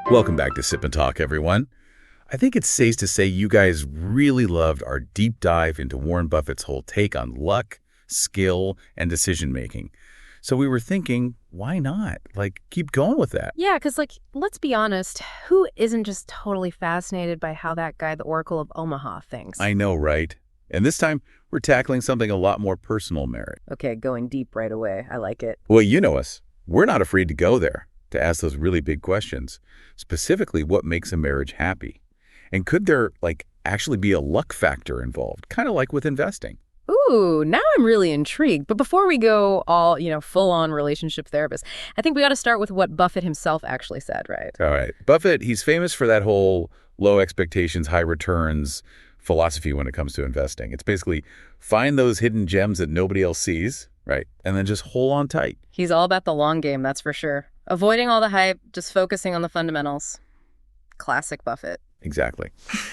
Welcome back to Sip and Talk, everyone. I think it's safe to say you guys really loved our deep dive into Warren Buffett's whole take on luck, skill, and decision-making. So we were thinking, why not? Keep going with that. Yeah, because, let's be honest, who isn't just totally fascinated by how that guy, the Oracle of Omaha, thinks? I know, right? And this time, we're tackling something a lot more personal, Merritt. Okay, going deep right away. I like it. Well, you know us. We're not afraid to go there, to ask those really big questions. Specifically, what makes a marriage happy? And could there, actually be a luck factor involved? Kind of like with investing. Ooh, now I'm really intrigued. But before we go all, full-on relationship therapist, I think we ought to start with what Buffett himself actually said, right? All right. Buffett, he's famous for that whole low expectations, high returns philosophy when it comes to investing. It's basically find those hidden gems that nobody else sees, right? And then just hold on tight. He's all about the long game, that's for sure. Avoiding all the hype, just focusing on the fundamentals. Classic Buffett. Exactly.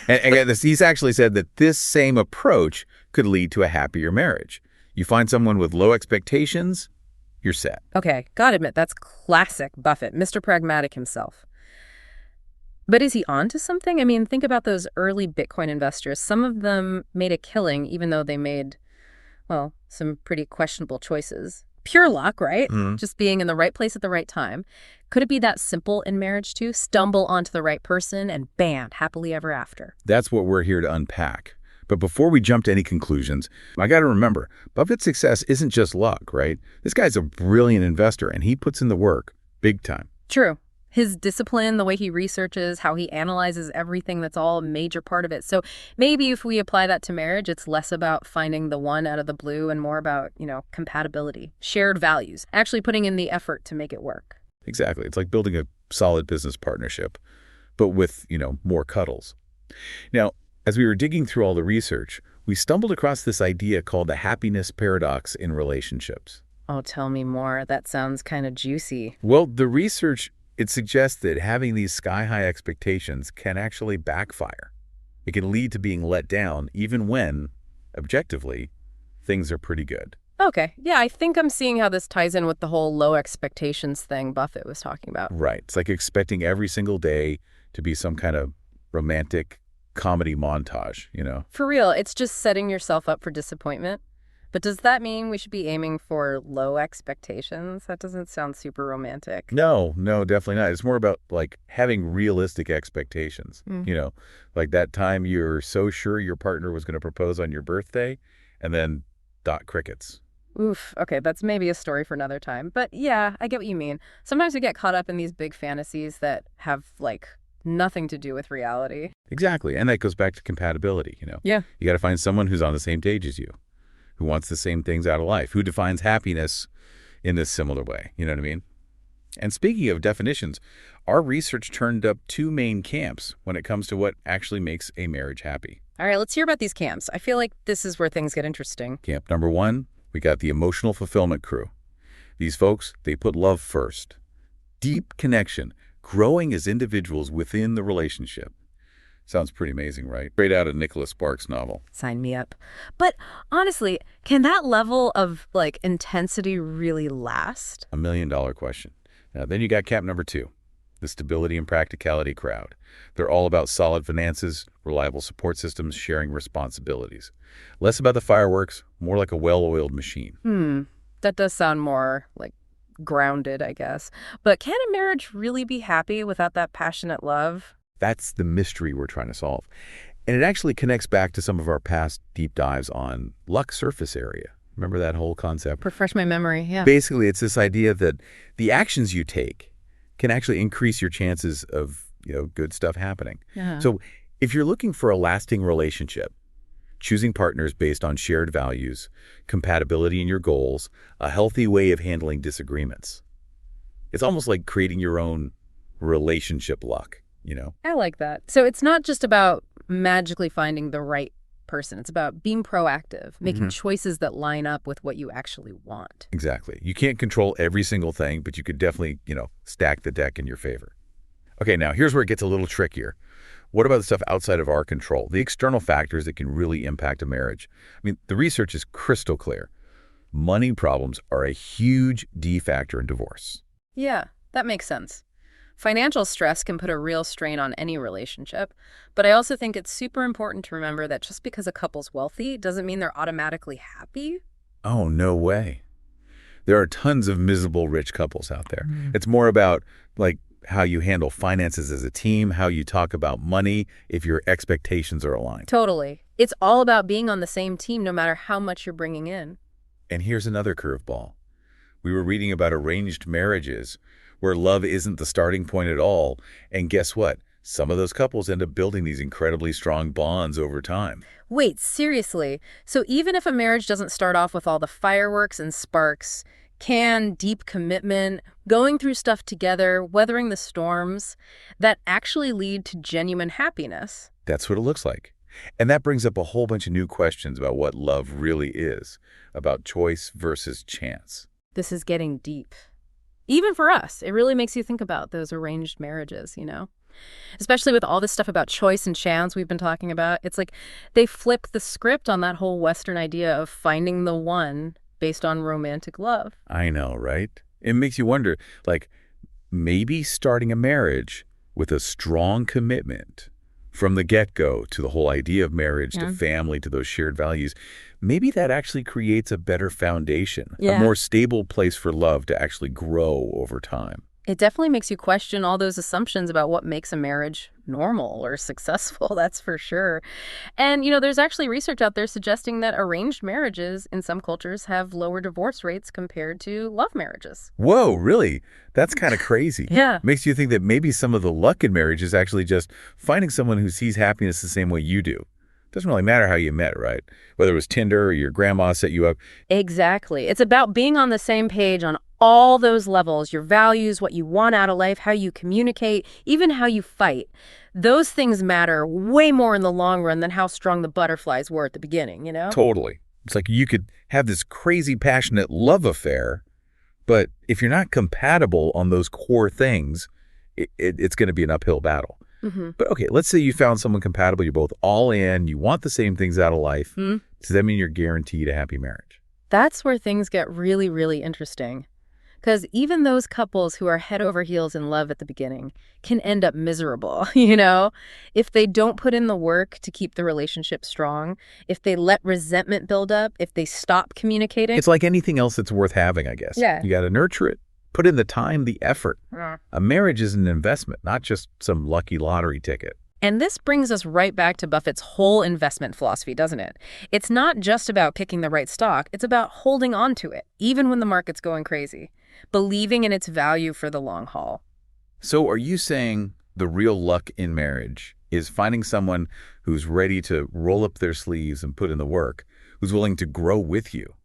And again, he's actually said that this same approach could lead to a happier marriage. You find someone with low expectations, you're set. Okay, gotta admit, that's classic Buffett, Mr. Pragmatic himself. But is he onto something? I mean, think about those early Bitcoin investors. Some of them made a killing, even though they made, some pretty questionable choices. Pure luck, right? Mm-hmm. Just being in the right place at the right time. Could it be that simple in marriage, too? Stumble onto the right person and bam, happily ever after. That's what we're here to unpack. But before we jump to any conclusions, I got to remember, Buffett's success isn't just luck, right? This guy's a brilliant investor, and he puts in the work big time. True. His discipline, the way he researches, how he analyzes everything, that's all a major part of it. So maybe if we apply that to marriage, it's less about finding the one out of the blue and more about, compatibility, shared values, actually putting in the effort to make it work. Exactly. It's like building a solid business partnership, but with, more cuddles. Now, as we were digging through all the research, we stumbled across this idea called the happiness paradox in relationships. Oh, tell me more. That sounds kind of juicy. Well, the research, it suggests that having these sky-high expectations can actually backfire. It can lead to being let down even when, objectively, things are pretty good. Okay. Yeah, I think I'm seeing how this ties in with the whole low expectations thing Buffett was talking about. Right. It's like expecting every single day to be some kind of romantic comedy montage, For real, it's just setting yourself up for disappointment. But does that mean we should be aiming for low expectations? That doesn't sound super romantic. No, definitely not. It's more about having realistic expectations. Like that time you're so sure your partner was going to propose on your birthday and then crickets. Oof. Okay, that's maybe a story for another time. But yeah, I get what you mean. Sometimes we get caught up in these big fantasies that have nothing to do with reality. Exactly. And that goes back to compatibility, Yeah. You got to find someone who's on the same page as you, who wants the same things out of life, who defines happiness in this similar way. You know what I mean? And speaking of definitions, our research turned up two main camps when it comes to what actually makes a marriage happy. All right, let's hear about these camps. I feel like this is where things get interesting. Camp number one, we got the emotional fulfillment crew. These folks, they put love first. Deep connection, growing as individuals within the relationship. Sounds pretty amazing, right? Straight out of Nicholas Sparks' novel. Sign me up. But honestly, can that level of intensity really last? $1 million question. Now, then you got camp number two, the stability and practicality crowd. They're all about solid finances, reliable support systems, sharing responsibilities. Less about the fireworks, more like a well-oiled machine. That does sound more grounded, I guess. But can a marriage really be happy without that passionate love? That's the mystery we're trying to solve. And it actually connects back to some of our past deep dives on luck surface area. Remember that whole concept? Refresh my memory, yeah. Basically, it's this idea that the actions you take can actually increase your chances of, good stuff happening. Yeah. So if you're looking for a lasting relationship, choosing partners based on shared values, compatibility in your goals, a healthy way of handling disagreements, it's almost like creating your own relationship luck. I like that. So it's not just about magically finding the right person. It's about being proactive, making choices that line up with what you actually want. Exactly. You can't control every single thing, but you could definitely, stack the deck in your favor. Okay, now here's where it gets a little trickier. What about the stuff outside of our control, the external factors that can really impact a marriage? I mean, the research is crystal clear. Money problems are a huge D factor in divorce. Yeah, that makes sense. Financial stress can put a real strain on any relationship, but I also think it's super important to remember that just because a couple's wealthy doesn't mean they're automatically happy. Oh, no way. There are tons of miserable rich couples out there. It's more about, like, how you handle finances as a team, how you talk about money, if your expectations are aligned. Totally. It's all about being on the same team no matter how much you're bringing in. And here's another curveball. We were reading about arranged marriages where love isn't the starting point at all. And guess what? Some of those couples end up building these incredibly strong bonds over time. Wait, seriously? So even if a marriage doesn't start off with all the fireworks and sparks, deep commitment, going through stuff together, weathering the storms, that actually lead to genuine happiness? That's what it looks like. And that brings up a whole bunch of new questions about what love really is, about choice versus chance. This is getting deep. Even for us, it really makes you think about those arranged marriages, you know? Especially with all this stuff about choice and chance we've been talking about. It's like they flip the script on that whole Western idea of finding the one based on romantic love. I know, right? It makes you wonder, like, maybe starting a marriage with a strong commitment from the get-go to the whole idea of marriage, to family, to those shared values, maybe that actually creates a better foundation, a more stable place for love to actually grow over time. It definitely makes you question all those assumptions about what makes a marriage normal or successful, that's for sure. And, you know, there's actually research out there suggesting that arranged marriages in some cultures have lower divorce rates compared to love marriages. Whoa, really? That's kind of crazy. Yeah. Makes you think that maybe some of the luck in marriage is actually just finding someone who sees happiness the same way you do. Doesn't really matter how you met, right? Whether it was Tinder or your grandma set you up. Exactly. It's about being on the same page on all those levels, your values, what you want out of life, how you communicate, even how you fight. Those things matter way more in the long run than how strong the butterflies were at the beginning, you know? Totally. It's like you could have this crazy passionate love affair, but if you're not compatible on those core things, it's going to be an uphill battle. But okay, let's say you found someone compatible, you're both all in, you want the same things out of life. Does that mean you're guaranteed a happy marriage? That's where things get really, really interesting. Because even those couples who are head over heels in love at the beginning can end up miserable, you know? If they don't put in the work to keep the relationship strong, if they let resentment build up, if they stop communicating. It's like anything else that's worth having, I guess. Yeah. You got to nurture it. Put in the time, the effort. A marriage is an investment, not just some lucky lottery ticket. And this brings us right back to Buffett's whole investment philosophy, doesn't it? It's not just about picking the right stock. It's about holding on to it, even when the market's going crazy, believing in its value for the long haul. So are you saying the real luck in marriage is finding someone who's ready to roll up their sleeves and put in the work, who's willing to grow with you,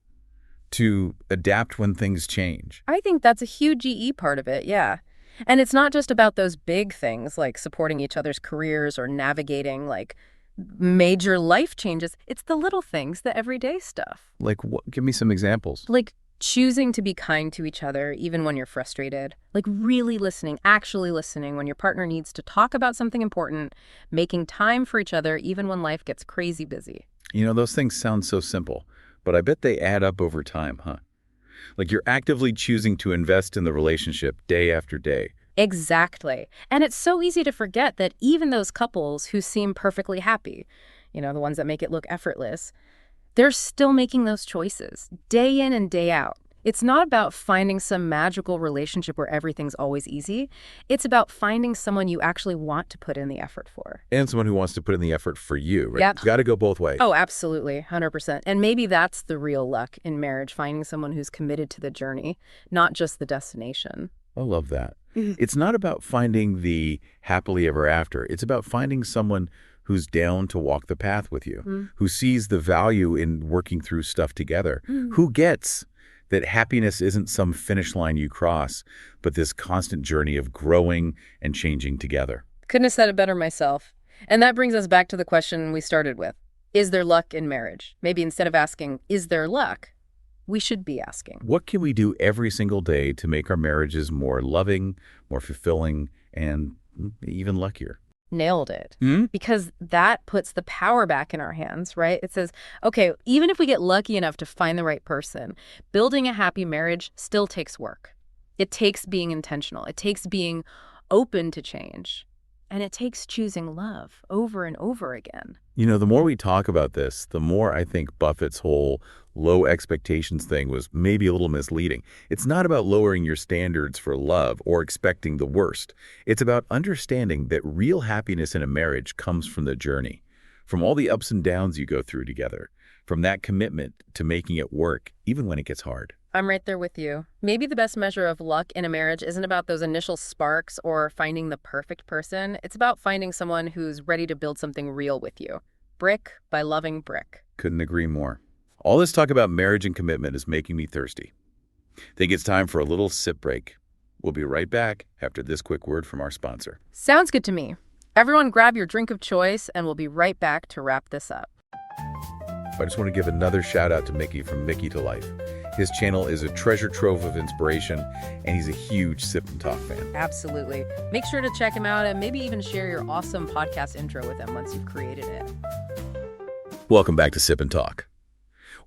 to adapt when things change? I think that's a huge EE part of it, yeah. And it's not just about those big things like supporting each other's careers or navigating like major life changes. It's the little things, the everyday stuff. Like what? Give me some examples. Like choosing to be kind to each other even when you're frustrated. Like really listening, actually listening when your partner needs to talk about something important. Making time for each other even when life gets crazy busy. You know, those things sound so simple, but I bet they add up over time, huh? Like you're actively choosing to invest in the relationship day after day. Exactly. And it's so easy to forget that even those couples who seem perfectly happy, you know, the ones that make it look effortless, they're still making those choices day in and day out. It's not about finding some magical relationship where everything's always easy. It's about finding someone you actually want to put in the effort for. And someone who wants to put in the effort for you, right? Yep. It's got to go both ways. Oh, absolutely. 100%. And maybe that's the real luck in marriage, finding someone who's committed to the journey, not just the destination. I love that. It's not about finding the happily ever after. It's about finding someone who's down to walk the path with you, who sees the value in working through stuff together, who gets that happiness isn't some finish line you cross, but this constant journey of growing and changing together. Couldn't have said it better myself. And that brings us back to the question we started with. Is there luck in marriage? Maybe instead of asking, is there luck, we should be asking, what can we do every single day to make our marriages more loving, more fulfilling, and even luckier? Nailed it. Because that puts the power back in our hands, right? It says, okay, even if we get lucky enough to find the right person, building a happy marriage still takes work. It takes being intentional. It takes being open to change. And it takes choosing love over and over again. You know, the more we talk about this, the more I think Buffett's whole low expectations thing was maybe a little misleading. It's not about lowering your standards for love or expecting the worst. It's about understanding that real happiness in a marriage comes from the journey, from all the ups and downs you go through together, from that commitment to making it work, even when it gets hard. I'm right there with you. Maybe the best measure of luck in a marriage isn't about those initial sparks or finding the perfect person. It's about finding someone who's ready to build something real with you. Brick by loving brick. Couldn't agree more. All this talk about marriage and commitment is making me thirsty. Think it's time for a little sip break. We'll be right back after this quick word from our sponsor. Sounds good to me. Everyone grab your drink of choice and we'll be right back to wrap this up. I just want to give another shout out to Micky from Mickytolife. His channel is a treasure trove of inspiration, and he's a huge Sip&Talk fan. Absolutely. Make sure to check him out and maybe even share your awesome podcast intro with him once you've created it. Welcome back to Sip&Talk.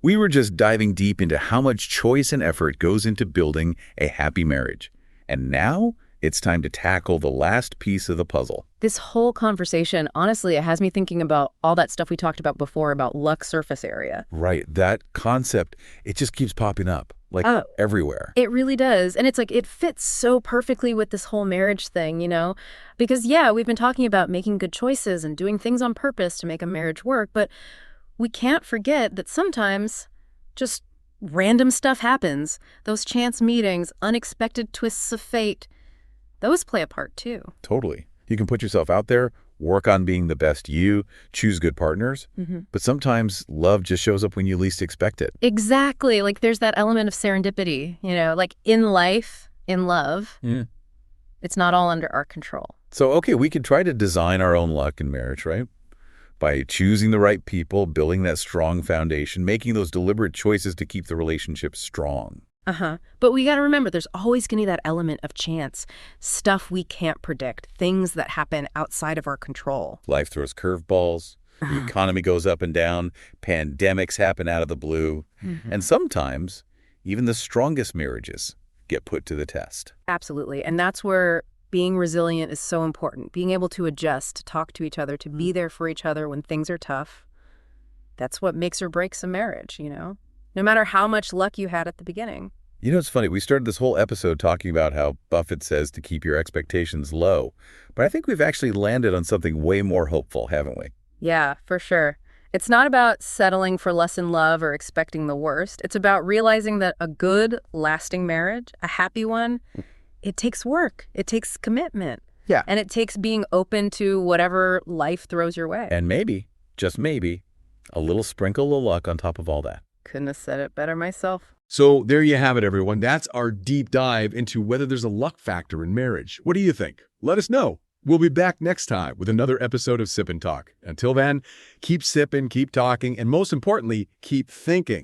We were just diving deep into how much choice and effort goes into building a happy marriage. And now it's time to tackle the last piece of the puzzle. This whole conversation, honestly, it has me thinking about all that stuff we talked about before about luck surface area. Right. That concept, it just keeps popping up, like everywhere. It really does. And it's like it fits so perfectly with this whole marriage thing, you know? Because, yeah, we've been talking about making good choices and doing things on purpose to make a marriage work, but we can't forget that sometimes just random stuff happens. Those chance meetings, unexpected twists of fate, those play a part too. Totally. You can put yourself out there, work on being the best you, choose good partners, but sometimes love just shows up when you least expect it. Exactly. Like there's that element of serendipity, you know, like in life, in love, it's not all under our control. So, okay, we could try to design our own luck in marriage, right? By choosing the right people, building that strong foundation, making those deliberate choices to keep the relationship strong. But we got to remember, there's always going to be that element of chance, stuff we can't predict, things that happen outside of our control. Life throws curveballs, the economy goes up and down, pandemics happen out of the blue, and sometimes even the strongest marriages get put to the test. Absolutely. And that's where being resilient is so important, being able to adjust, to talk to each other, to be there for each other when things are tough. That's what makes or breaks a marriage, you know? No matter how much luck you had at the beginning. You know, it's funny. We started this whole episode talking about how Buffett says to keep your expectations low. But I think we've actually landed on something way more hopeful, haven't we? Yeah, for sure. It's not about settling for less in love or expecting the worst. It's about realizing that a good, lasting marriage, a happy one, it takes work. It takes commitment. Yeah. And it takes being open to whatever life throws your way. And maybe, just maybe, a little sprinkle of luck on top of all that. Couldn't have said it better myself. So there you have it, everyone. That's our deep dive into whether there's a luck factor in marriage. What do you think? Let us know. We'll be back next time with another episode of Sip and Talk. Until then, keep sipping, keep talking, and most importantly, keep thinking.